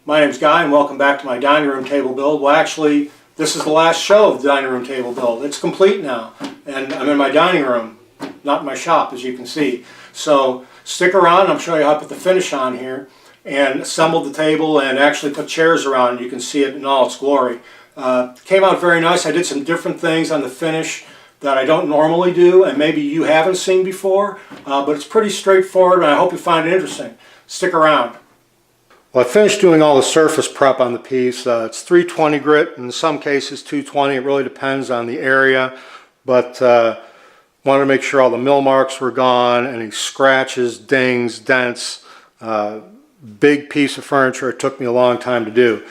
My name's Guy and welcome back to my dining room table build. Well, actually, this is the last show of the dining room table build. It's complete now, and I'm in my dining room, not in my shop, as you can see. So stick around, I'll show you how I put the finish on here and assembled the table and actually put chairs around. You can see it in all its glory. Came out very nice. I did some different things on the finish that I don't normally do and maybe you haven't seen before, but it's pretty straightforward and I hope you find it interesting. Stick around. Well, I finished doing all the surface prep on the piece. It's 320 grit, in some cases 220. It really depends on the area, but wanted to make sure all the mill marks were gone, any scratches, dings, dents. Big piece of furniture. It took me a long time to do.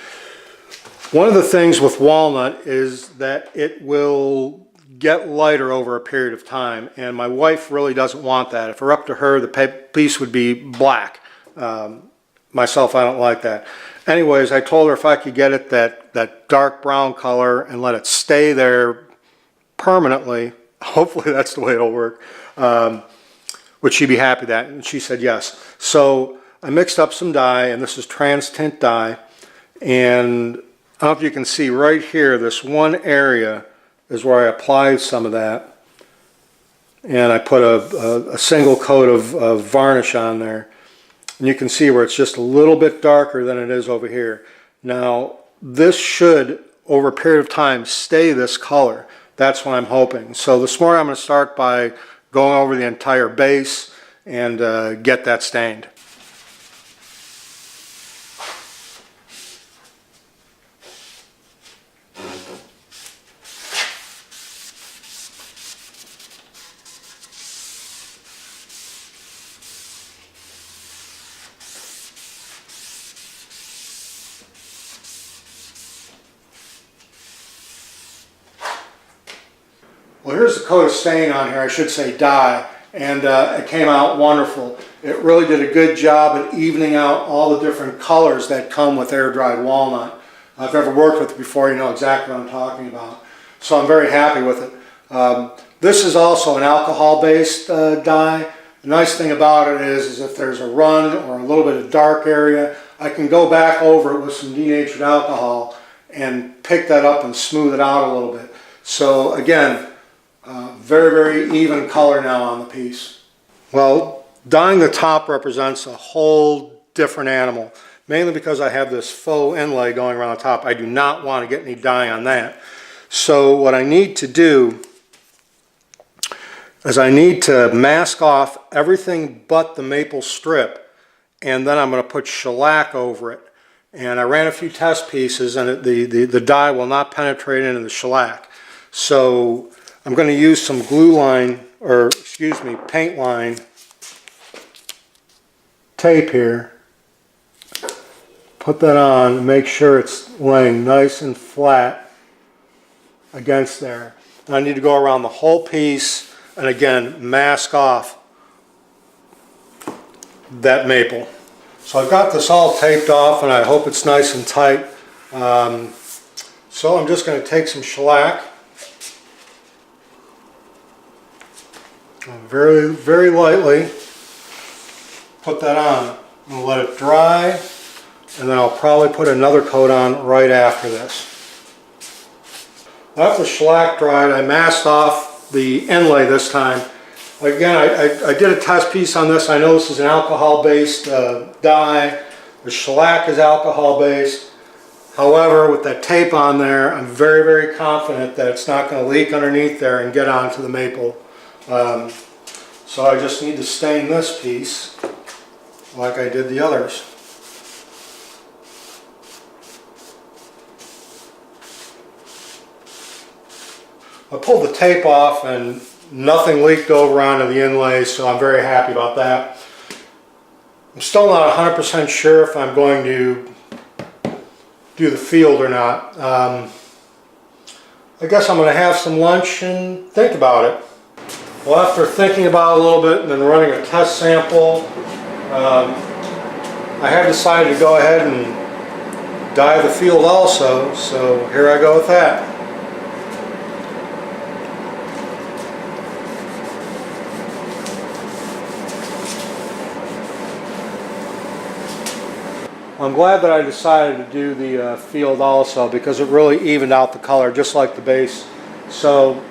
One of the things with walnut is that it will get lighter over a period of time, and my wife really doesn't want that. If it were up to her, the piece would be black. Myself, I don't like that. Anyways, I told her if I could get it that dark brown color and let it stay there permanently, hopefully that's the way it'll work, would she be happy with that? And she said yes. So I mixed up some dye, and this is trans tint dye, and I don't know if you can see right here, this one area is where I applied some of that, and I put a single coat of varnish on there. And you can see where it's just a little bit darker than it is over here. Now, this should, over a period of time, stay this color. That's what I'm hoping. So this morning I'm going to start by going over the entire base and get that stained. Well, here's the coat of stain on here, I should say dye, and it came out wonderful. It really did a good job at evening out all the different colors that come with air-dried walnut. If you've ever worked with it before, you know exactly what I'm talking about. So I'm very happy with it. This is also an alcohol-based dye. The nice thing about it is if there's a run or a little bit of dark area, I can go back over it with some denatured alcohol and pick that up and smooth it out a little bit. So again, very, very even color now on the piece. Well, dyeing the top represents a whole different animal, mainly because I have this faux inlay going around the top. I do not want to get any dye on that. So what I need to do is I need to mask off everything but the maple strip, and then I'm going to put shellac over it. And I ran a few test pieces, and the dye will not penetrate into the shellac. So I'm going to use some glue line, or excuse me, paint line tape here. Put that on and make sure it's laying nice and flat against there. And I need to go around the whole piece and again mask off that maple. So I've got this all taped off and I hope it's nice and tight. So I'm just going to take some shellac. Very, very lightly put that on. I'm going to let it dry, and then I'll probably put another coat on right after this. After the shellac dried, I masked off the inlay this time. Again, I did a test piece on this. I know this is an alcohol-based dye. The shellac is alcohol-based. However, with that tape on there, I'm very, very confident that it's not going to leak underneath there and get onto the maple. So I just need to stain this piece like I did the others. I pulled the tape off and nothing leaked over onto the inlay, so I'm very happy about that. I'm still not 100% sure if I'm going to do the field or not. I guess I'm going to have some lunch and think about it. Well, after thinking about it a little bit and then running a test sample, I have decided to go ahead and dye the field also, so here I go with that. I'm glad that I decided to do the field also, because it really evened out the color just like the base. So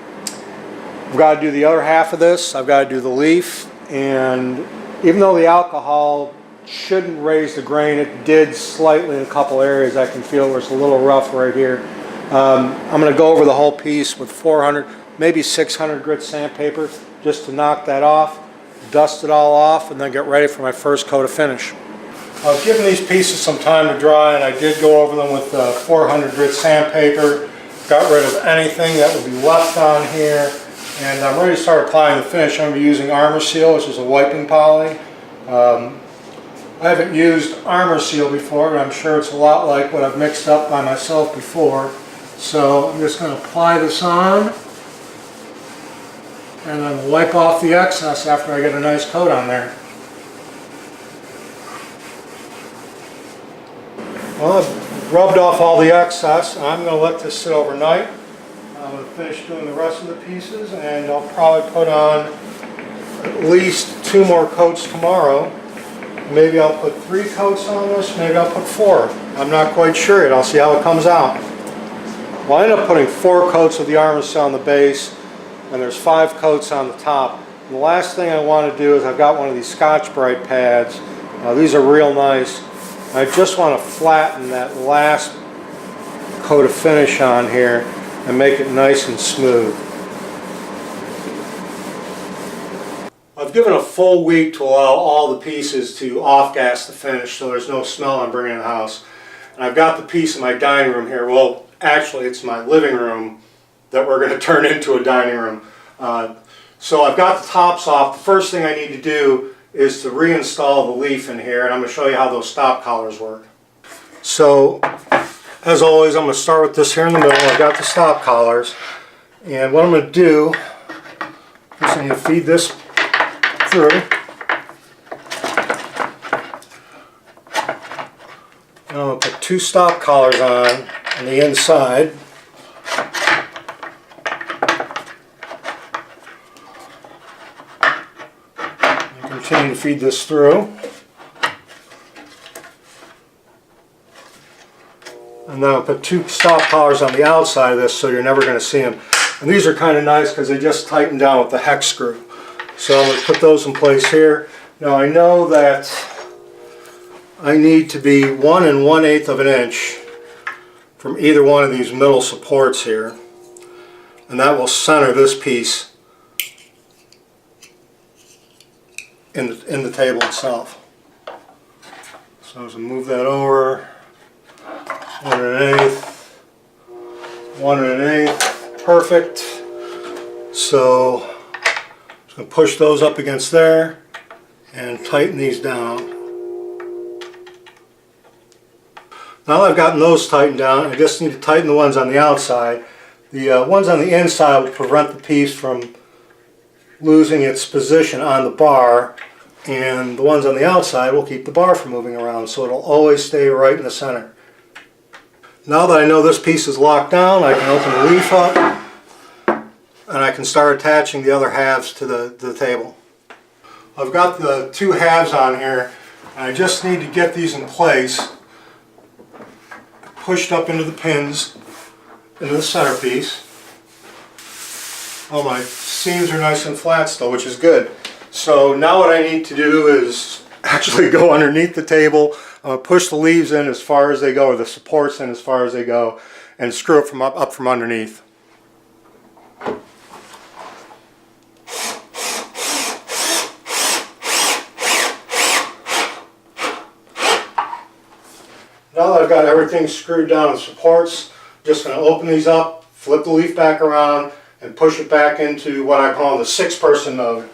I've got to do the other half of this. I've got to do the leaf, and even though the alcohol shouldn't raise the grain, it did slightly in a couple areas. I can feel where it's a little rough right here. I'm going to go over the whole piece with 400, maybe 600 grit sandpaper just to knock that off, dust it all off, and then get ready for my first coat of finish. I've given these pieces some time to dry, and I did go over them with 400 grit sandpaper, got rid of anything that would be left on here, and I'm ready to start applying the finish. I'm going to be using Armor Seal, which is a wiping poly. I haven't used Armor Seal before, but I'm sure it's a lot like what I've mixed up by myself before. So I'm just going to apply this on, and then wipe off the excess after I get a nice coat on there. Well, I've rubbed off all the excess. I'm going to let this sit overnight. I'm going to finish doing the rest of the pieces, and I'll probably put on at least 2 more coats tomorrow. Maybe I'll put 3 coats on this, maybe I'll put 4. I'm not quite sure yet. I'll see how it comes out. Well, I end up putting 4 coats of the Armor Seal on the base, and there's 5 coats on the top. And the last thing I want to do is I've got one of these Scotch-Brite pads. These are real nice. I just want to flatten that last coat of finish on here and make it nice and smooth. I've given a full week to allow all the pieces to off-gas the finish so there's no smell I'm bringing in the house. And I've got the piece in my dining room here. Well, actually it's my living room that we're going to turn into a dining room. So I've got the tops off. The first thing I need to do is to reinstall the leaf in here, and I'm going to show you how those stop collars work. So, as always, I'm going to start with this here in the middle. I've got the stop collars, and what I'm going to do is I'm going to feed this through. And I'm going to put 2 stop collars on the inside. Continue to feed this through. And then I'll put 2 stop collars on the outside of this so you're never going to see them. And these are kind of nice because they just tighten down with the hex screw. So I'm going to put those in place here. Now I know that I need to be 1 1/8 of an inch from either one of these middle supports here. And that will center this piece in the table itself. So as I move that over, 1 1/8, 1 1/8, perfect. So I'm just going to push those up against there and tighten these down. Now that I've gotten those tightened down, I just need to tighten the ones on the outside. The ones on the inside will prevent the piece from losing its position on the bar, and the ones on the outside will keep the bar from moving around, so it'll always stay right in the center. Now that I know this piece is locked down, I can open the leaf up and I can start attaching the other halves to the table. I've got the 2 halves on here, and I just need to get these in place, pushed up into the pins into the centerpiece. Oh, my seams are nice and flat still, which is good. So now what I need to do is actually go underneath the table, push the leaves in as far as they go, or the supports in as far as they go, and screw it from up from underneath. Now that I've got everything screwed down the supports, I'm just going to open these up, flip the leaf back around, and push it back into what I call the 6-person mode.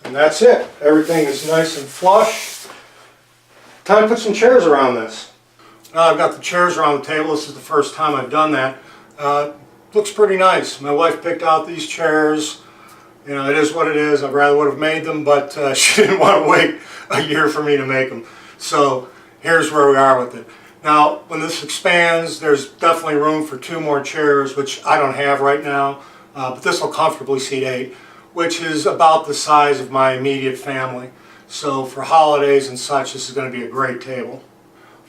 And that's it. Everything is nice and flush. Time to put some chairs around this. Now I've got the chairs around the table. This is the first time I've done that. looks pretty nice. My wife picked out these chairs. You know, it is what it is. I rather would have made them, but she didn't want to wait a year for me to make them. So here's where we are with it. Now, when this expands, there's definitely room for 2 more chairs, which I don't have right now, but this will comfortably seat 8, which is about the size of my immediate family. So for holidays and such, this is going to be a great table.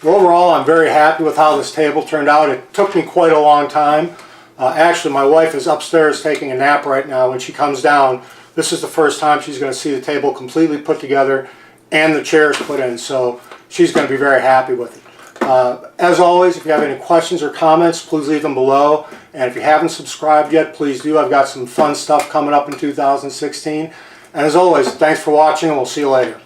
Overall, I'm very happy with how this table turned out. It took me quite a long time. Actually, my wife is upstairs taking a nap right now. When she comes down, this is the first time she's going to see the table completely put together and the chairs put in, so she's going to be very happy with it. As always, if you have any questions or comments, please leave them below. And if you haven't subscribed yet, please do. I've got some fun stuff coming up in 2016. And as always, thanks for watching, and we'll see you later.